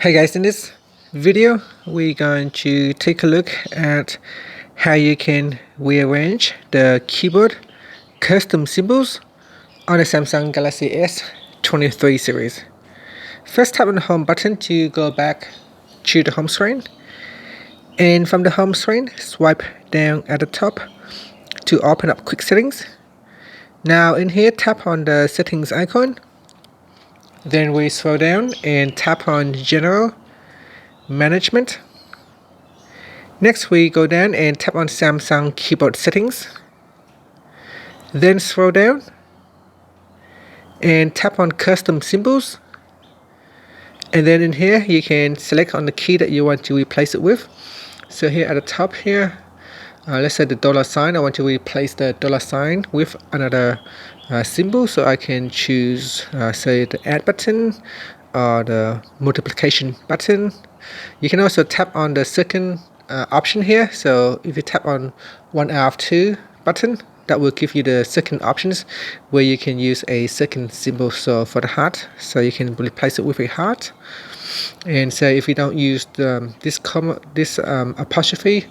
Hey guys, in this video we're going to take a look at how you can rearrange the keyboard custom symbols on the Samsung Galaxy S23 series. First, tap on the home button to go back to the home screen, and from the home screen swipe down at the top to open up quick settings. Now in here, tap on the settings icon, then we scroll down and tap on general management. Next we go down and tap on Samsung keyboard settings, then scroll down and tap on custom symbols, and then in here you can select on the key that you want to replace it with. So here at the top here, let's say the $sign, I want to replace the $sign with another symbol, so I can choose say the add button or the multiplication button. You can also tap on the second option here, so if you tap on one out of two button, that will give you the second options where you can use a second symbol. So for the heart, so you can replace it with a heart, and so if you don't use this apostrophe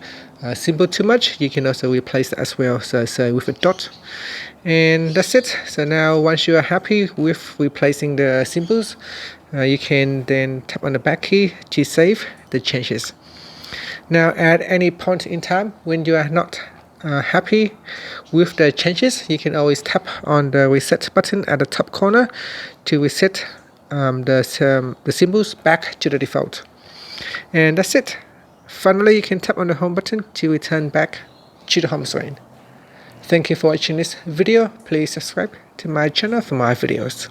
symbol too much, you can also replace that as well, so with a dot. And that's it. So now once you are happy with replacing the symbols, you can then tap on the back key to save the changes. Now at any point in time when you are not happy with the changes, you can always tap on the reset button at the top corner to reset the symbols back to the default. And that's it. Finally, you can tap on the home button to return back to the home screen. Thank you for watching this video. Please subscribe to my channel for more videos.